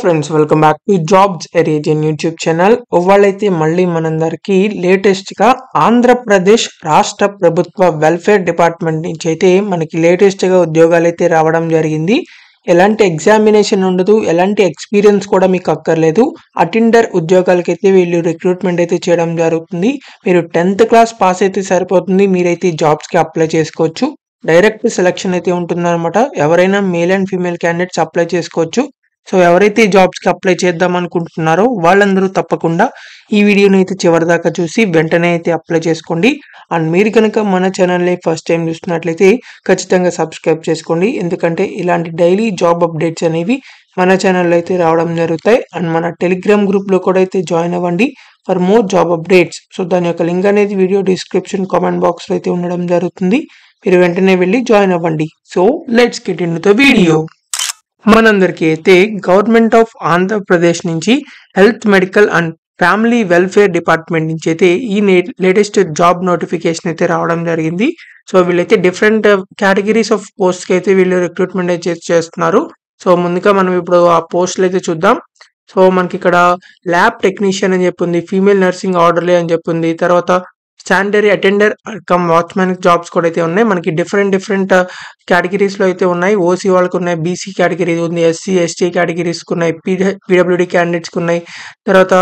Friends, welcome back to jobs ఎరీజియన్ YouTube channel. ఇవాళైతే మళ్ళీ మనందరికీ లేటెస్ట్గా ఆంధ్రప్రదేశ్ రాష్ట్ర ప్రభుత్వ వెల్ఫేర్ డిపార్ట్మెంట్ నుంచి అయితే మనకి లేటెస్ట్గా ఉద్యోగాలు అయితే రావడం జరిగింది. ఎలాంటి ఎగ్జామినేషన్ ఉండదు, ఎలాంటి ఎక్స్పీరియన్స్ కూడా మీకు అక్కర్లేదు. అటెండర్ ఉద్యోగాలకైతే వీళ్ళు రిక్రూట్మెంట్ అయితే చేయడం జరుగుతుంది. మీరు 10th క్లాస్ పాస్ అయితే సరిపోతుంది, మీరైతే జాబ్స్కి అప్లై చేసుకోవచ్చు. డైరెక్ట్ సెలక్షన్ అయితే ఉంటుందన్నమాట. ఎవరైనా male and female candidates apply చేసుకోవచ్చు. సో ఎవరైతే ఈ జాబ్స్కి అప్లై చేద్దాం అనుకుంటున్నారో వాళ్ళందరూ తప్పకుండా ఈ వీడియోని అయితే చివరిదాకా చూసి వెంటనే అయితే అప్లై చేసుకోండి. అండ్ మీరు కనుక మన ఛానల్ని ఫస్ట్ టైం చూస్తున్నట్లయితే ఖచ్చితంగా సబ్స్క్రైబ్ చేసుకోండి, ఎందుకంటే ఇలాంటి డైలీ జాబ్ అప్డేట్స్ అనేవి మన ఛానల్లో అయితే రావడం జరుగుతాయి. అండ్ మన టెలిగ్రామ్ గ్రూప్లో కూడా అయితే జాయిన్ అవ్వండి for more job updates. So దాని యొక్క లింక్ అనేది వీడియో డిస్క్రిప్షన్ కామెంట్ బాక్స్లో అయితే ఉండడం జరుగుతుంది. మీరు వెంటనే వెళ్ళి జాయిన్ అవ్వండి. So let's get in to the video. మనందరికీ అయితే గవర్నమెంట్ ఆఫ్ ఆంధ్రప్రదేశ్ నుంచి health, medical and family welfare department నుంచి అయితే ఈ లేటెస్ట్ జాబ్ నోటిఫికేషన్ అయితే రావడం జరిగింది. సో వీళ్ళైతే డిఫరెంట్ కేటగిరీస్ ఆఫ్ పోస్ట్కి అయితే వీళ్ళు రిక్రూట్మెంట్ అయితే చేస్తున్నారు. సో ముందుగా మనం ఇప్పుడు ఆ పోస్టులు అయితే చూద్దాం. సో మనకి ఇక్కడ ల్యాబ్ టెక్నీషియన్ అని చెప్పింది, ఫీమేల్ నర్సింగ్ ఆర్డర్లీ అని చెప్పింది, తర్వాత sanitary attender cum watchman jobs కూడా అయితే ఉన్నాయి. మనకి డిఫరెంట్ కేటగిరీస్లో అయితే ఉన్నాయి. ఓసీ వాళ్ళకు ఉన్నాయి, బీసీ కేటగిరీ ఉంది, ఎస్సీ ఎస్టీ కేటగిరీస్కి ఉన్నాయి, పీడబ్ల్యూడీ క్యాండిడేట్స్కి ఉన్నాయి. తర్వాత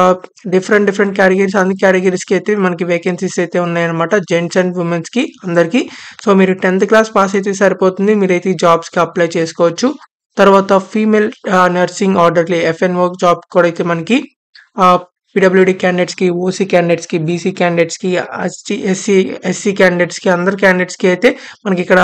డిఫరెంట్ కేటగిరీస్, అన్ని కేటగిరీస్కి అయితే మనకి వేకెన్సీస్ అయితే ఉన్నాయి అనమాట, జెంట్స్ అండ్ ఉమెన్స్కి అందరికీ. సో మీరు 10th క్లాస్ పాస్ అయితే సరిపోతుంది, మీరైతే ఈ జాబ్స్కి అప్లై చేసుకోవచ్చు. తర్వాత female nursing orderly F&O job కూడా అయితే మనకి పీడబ్ల్యూడీ క్యాండిడేట్స్కి, ఓసీ క్యాండిడేట్స్కి, బీసీ క్యాండిడేట్స్కి, ఎస్సీ క్యాండిడేట్స్కి, అందరు క్యాండిడేట్స్కి అయితే మనకి ఇక్కడ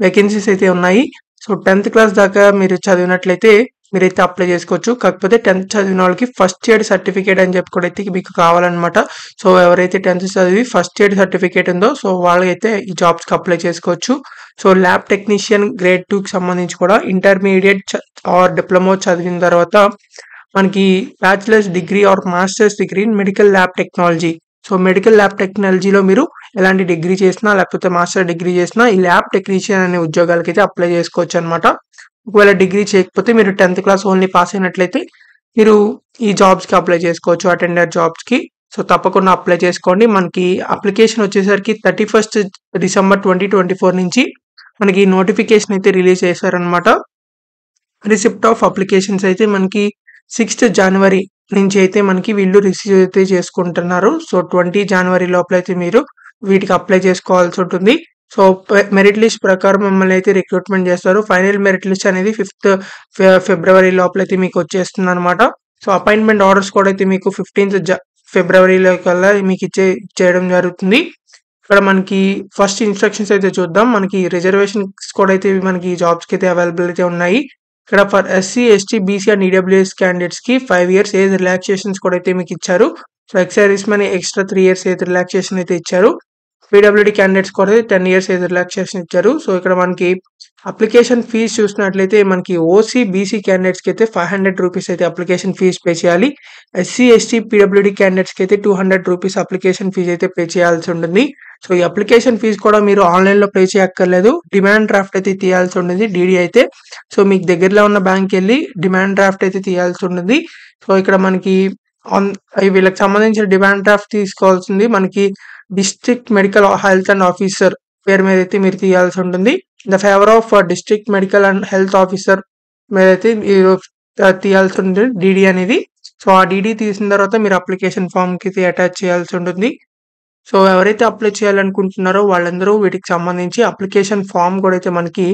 వేకెన్సీస్ అయితే ఉన్నాయి. సో 10th క్లాస్ దాకా మీరు చదివినట్లయితే మీరైతే అప్లై చేసుకోవచ్చు. కాకపోతే 10th చదివిన వాళ్ళకి ఫస్ట్ ఎయిడ్ సర్టిఫికేట్ అని చెప్పి కూడా అయితే మీకు కావాలన్నమాట. సో ఎవరైతే 10th చదివి ఫస్ట్ ఎయిడ్ సర్టిఫికేట్ ఉందో సో వాళ్ళైతే ఈ జాబ్స్కి అప్లై చేసుకోవచ్చు. సో ల్యాబ్ టెక్నీషియన్ గ్రేడ్ 2కి సంబంధించి కూడా ఇంటర్మీడియట్ ఆర్ డిప్లొమా చదివిన తర్వాత మనకి bachelors degree or masters degree in medical lab technology. So medical lab టెక్నాలజీలో మీరు ఎలాంటి డిగ్రీ చేసినా లేకపోతే మాస్టర్ డిగ్రీ చేసినా ఈ ల్యాబ్ టెక్నీషియన్ అనే ఉద్యోగాలకి అయితే అప్లై చేసుకోవచ్చు అనమాట. ఒకవేళ డిగ్రీ చేయకపోతే మీరు 10th క్లాస్ ఓన్లీ పాస్ అయినట్లయితే మీరు ఈ జాబ్స్కి అప్లై చేసుకోవచ్చు, అటెండర్ జాబ్స్కి. సో తప్పకుండా అప్లై చేసుకోండి. మనకి అప్లికేషన్ వచ్చేసరికి 31st డిసెంబర్ 2024 నుంచి మనకి నోటిఫికేషన్ అయితే రిలీజ్ చేశారనమాట. రిసిప్ట్ ఆఫ్ అప్లికేషన్స్ అయితే మనకి 6th జనవరి నుంచి అయితే మనకి వీళ్ళు రిసీవ్ అయితే చేసుకుంటున్నారు. సో 20 జనవరి లోపల అయితే మీరు వీటికి అప్లై చేసుకోవాల్సి ఉంటుంది. సో మెరిట్ లిస్ట్ ప్రకారం మిమ్మల్ని అయితే రిక్రూట్మెంట్ చేస్తారు. ఫైనల్ మెరిట్ లిస్ట్ అనేది 5th ఫిబ్రవరి లోపల అయితే మీకు వచ్చేస్తుంది అనమాట. సో అపాయింట్మెంట్ ఆర్డర్స్ కూడా అయితే మీకు 15th ఫిబ్రవరిలో కల్లా మీకు ఇచ్చేయడం జరుగుతుంది. ఇక్కడ మనకి ఫస్ట్ ఇన్స్ట్రక్షన్స్ అయితే చూద్దాం. మనకి రిజర్వేషన్స్ కూడా అయితే మనకి జాబ్స్కి అయితే అవైలబుల్ అయితే ఉన్నాయి. ఇక్కడ for SC ST BC and EWS క్యాండిడేట్స్కి 5 years ఏజ్ రిలాక్సేషన్స్ కూడా అయితే మీకు ఇచ్చారు. So ex service men extra 3 years age relaxation అయితే ఇచ్చారు. పీడబ్ల్యూడీ క్యాండిడేట్స్ కూడా 10 years ఏజ్ రిలాక్సేషన్ ఇచ్చారు. సో ఇక్కడ మనకి అప్లికేషన్ ఫీజు చూసినట్లయితే మనకి ఓసీ బీసీ క్యాండిడేట్స్కి అయితే 500 రూపీస్ అయితే అప్లికేషన్ ఫీజు పే చేయాలి. ఎస్సీ ఎస్టీ పీడబ్ల్యూడీ క్యాండిడేట్స్కి అయితే 200 రూపీస్ అప్లికేషన్ ఫీజు అయితే పే చేయాల్సి ఉంటుంది. సో ఈ అప్లికేషన్ ఫీజు కూడా మీరు ఆన్లైన్లో పే చేయక్కర్లేదు, డిమాండ్ డ్రాఫ్ట్ అయితే తీయాల్సి ఉంటుంది డీడీ అయితే. సో మీకు దగ్గరలో ఉన్న బ్యాంక్కి వెళ్ళి డిమాండ్ డ్రాఫ్ట్ అయితే తీయాల్సి ఉంటుంది. సో ఇక్కడ మనకి వీళ్ళకి సంబంధించిన డిమాండ్ డ్రాఫ్ట్ తీసుకోవాల్సింది మనకి district medical health and officer పేరు మీద అయితే మీరు తీయాల్సి ఉంటుంది. The favour of district medical and health officer మీద అయితే మీరు తీయాల్సి ఉంటుంది డీడీ అనేది. సో ఆ డీడీ తీసిన తర్వాత మీరు అప్లికేషన్ ఫామ్కి అయితే అటాచ్ చేయాల్సి ఉంటుంది. సో ఎవరైతే అప్లై చేయాలనుకుంటున్నారో వాళ్ళందరూ వీటికి సంబంధించి అప్లికేషన్ ఫామ్ కూడా అయితే మనకి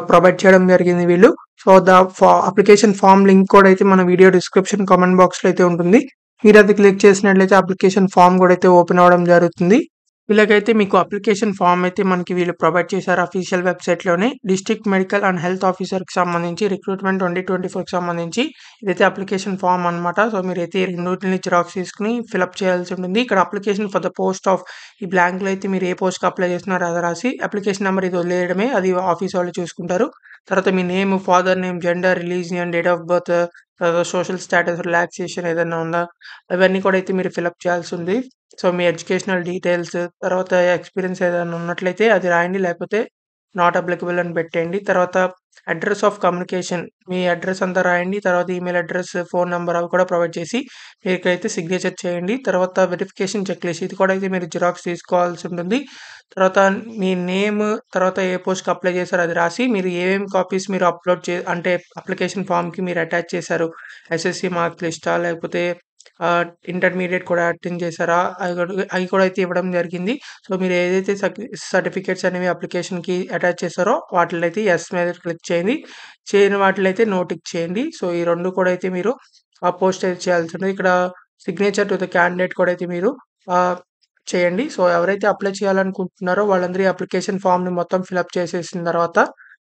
ప్రొవైడ్ చేయడం జరిగింది వీళ్ళు. సో అప్లికేషన్ ఫామ్ లింక్ కూడా అయితే మన వీడియో డిస్క్రిప్షన్ కామెంట్ బాక్స్లో అయితే ఉంటుంది. మీరు అది క్లిక్ చేసినట్లయితే అప్లికేషన్ ఫామ్ కూడా అయితే ఓపెన్ అవ్వడం జరుగుతుంది. వీళ్ళకైతే మీకు అప్లికేషన్ ఫామ్ అయితే మనకి వీళ్ళు ప్రొవైడ్ చేశారు అఫీషియల్ వెబ్సైట్లోనే. డిస్ట్రిక్ట్ మెడికల్ అండ్ హెల్త్ ఆఫీసర్కి సంబంధించి రిక్రూట్మెంట్ 2024కి సంబంధించి ఇదైతే అప్లికేషన్ ఫామ్ అనమాట. సో మీరైతే ఈ రెండింటిని జిరాక్స్ తీసుకుని ఫిల్అప్ చేయాల్సి ఉంటుంది. ఇక్కడ application for the post of ఈ బ్లాంక్లో అయితే మీరు ఏ పోస్ట్కి అప్లై చేస్తున్నారో అది రాసి అప్లికేషన్ నెంబర్ ఇది వదిలేయడమే, అది ఆఫీస్ వాళ్ళు చూసుకుంటారు. తర్వాత మీ name, father name, gender, religion, date of birth, social status, relaxation ఏదైనా ఉందా అవన్నీ కూడా అయితే మీరు ఫిల్అప్ చేయాల్సి ఉంది. సో మీ ఎడ్యుకేషనల్ డీటెయిల్స్, తర్వాత ఎక్స్పీరియన్స్ ఏదైనా ఉన్నట్లయితే అది రాయండి, లేకపోతే నాట్ అప్లికబుల్ అని పెట్టేయండి. తర్వాత address of communication me address అంతా రాయండి. తర్వాత ఈమెయిల్ అడ్రస్, ఫోన్ నంబర్ అవి కూడా ప్రొవైడ్ చేసి మీకైతే సిగ్నేచర్ చేయండి. తర్వాత వెరిఫికేషన్ చెక్ లిస్ట్ ఇది కూడా అయితే మీరు జిరాక్స్ తీసుకోవాల్సి ఉంటుంది. తర్వాత మీ నేమ్, తర్వాత ఏ పోస్ట్‌కి అప్లై చేశారో అది రాసి మీరు ఏమేమి కాపీస్ మీరు అప్‌లోడ్ అంటే అప్లికేషన్ ఫార్మ్‌కి మీరు అటాచ్ చేశారు. ఎస్ఎస్‌సి మార్క్ లిస్టా లేకపోతే ఇంటర్మీడియేట్ కూడా అటెండ్ చేశారా? అవి కూడా అయితే ఇవ్వడం జరిగింది. సో, మీరు ఏదైతే సర్టిఫికేట్స్ అనేవి అప్లికేషన్‌కి అటాచ్ చేశారో వాటిలో అయితే యెస్ మీద క్లిక్ చేయండి. చేయని వాటిలో అయితే నో టిక్ చేయండి. సో, ఈ 2 కూడా అయితే మీరు పోస్ట్ అయితే చేయాల్సి ఉంటుంది. ఇక్కడ సిగ్నేచర్ టు ద క్యాండిడేట్ కూడా అయితే మీరు ఆహ్, చేయండి. సో, ఎవరైతే అప్లై చేయాలనుకుంటున్నారో వాళ్ళందరూ ఈ అప్లికేషన్ ఫార్మ్‌ని మొత్తం ఫిలప్ చేసేసిన తర్వాత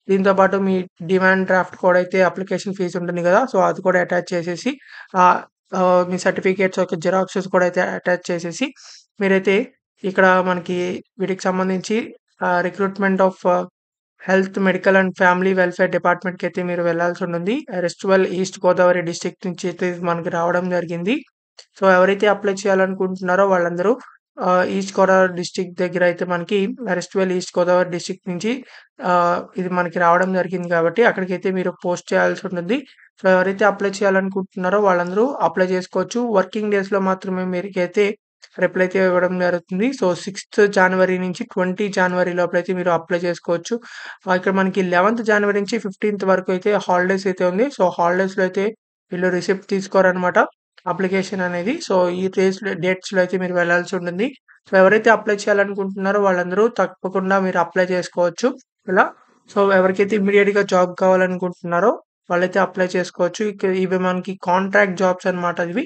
దీంతో పాటు మీ డిమాండ్ డ్రాఫ్ట్ కూడా అయితే అప్లికేషన్ ఫీజ్ ఉంటుంది గదా! సో, అది కూడా అటాచ్ చేసేసి ఆహ్, మీ సర్టిఫికేట్స్ యొక్క జిరాక్సెస్ కూడా అయితే అటాచ్ చేసేసి మీరైతే ఇక్కడ మనకి వీటికి సంబంధించి recruitment of health, medical and family welfare డిపార్ట్‌మెంట్‌కైతే మీరు వెళ్ళాల్సుంటుంది. రెస్ట్‌వల్ ఈస్ట్ గోదావరి డిస్ట్రిక్ట్ నుంచి అయితే మనకి రావడం జరిగింది. సో, ఎవరైతే అప్లై చేయాలనుకుంటున్నారో వాళ్ళందరూ ఈస్ట్ గోదావరి డిస్ట్రిక్ట్ దగ్గర అయితే మనకి రెస్ట్‌వల్ ఈస్ట్ గోదావరి డిస్ట్రిక్ట్ నుంచి ఇది మనకి రావడం జరిగింది కాబట్టి అక్కడికైతే మీరు పోస్ట్ చేయాల్సుంటుంది. సో, ఎవరైతే అప్లై చేయాలనుకుంటున్నారో వాళ్ళందరూ అప్లై చేసుకోవచ్చు. వర్కింగ్ డేస్‌లో మాత్రమే మీరికైతే రిప్లై అయితే ఇవ్వడం జరుగుతుంది. సో, 6థ్ జనవరి నుంచి 20 జనవరి లోపలైతే మీరు అప్లై చేసుకోవచ్చు. ఇక్కడ మనకి 11థ్ జనవరి నుంచి 15థ్ వరకు అయితే హాలిడేస్ అయితే ఉంది. సో, హాలిడేస్‌లో అయితే వీళ్ళు రిసిప్ట్ తీసుకోరనమాట అప్లికేషన్ అనేది. సో, ఈ డేట్స్‌లో అయితే మీరు వెళ్ళాల్సి ఉంటుంది. సో, ఎవరైతే అప్లై చేయాలనుకుంటున్నారో వాళ్ళందరూ తప్పకుండా మీరు అప్లై చేసుకోవచ్చు ఇలా. సో, ఎవరికైతే ఇమ్మీడియేట్‌గా జాబ్ కావాలనుకుంటున్నారో వాళ్ళైతే అప్లై చేసుకోవచ్చు. ఇవి మనకి కాంట్రాక్ట్ జాబ్స్ అనమాట ఇవి.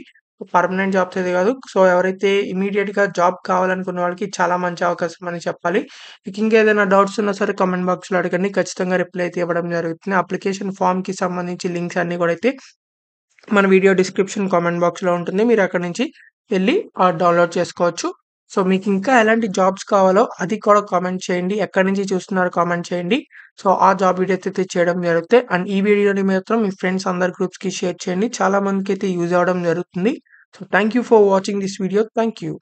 పర్మనెంట్ జాబ్స్ అయితే కాదు. సో, ఎవరైతే ఇమ్మీడియేట్‌గా జాబ్ కావాలనుకున్న వాళ్ళకి చాలా మంచి అవకాశం అని చెప్పాలి. మీకు ఇంకేదైనా డౌట్స్ ఉన్నా సరే కామెంట్ బాక్స్‌లో అడగండి. ఖచ్చితంగా రిప్లై అయితే ఇవ్వడం జరుగుతుంది. అప్లికేషన్ ఫార్మ్‌కి సంబంధించి లింక్స్ అన్నీ కూడా అయితే మన వీడియో డిస్క్రిప్షన్ కామెంట్ బాక్స్‌లో ఉంటుంది. మీరు అక్కడి నుంచి వెళ్లి డౌన్‌లోడ్ చేసుకోవచ్చు. సో, మీకు ఇంకా ఎలాంటి జాబ్స్ కావాలో అది కూడా కామెంట్ చేయండి. ఎక్కడి నుంచి చూస్తున్నారో కామెంట్ చేయండి. సో, ఆ జాబ్ వీడియోస్ అయితే చేయడం జరుగుతాయి. అండ్ ఈ వీడియోని మాత్రం మీ ఫ్రెండ్స్ అందరి గ్రూప్స్‌కి షేర్ చేయండి. చాలా మందికైతే యూజ్ అవ్వడం జరుగుతుంది. So, thank you for watching this video. Thank you.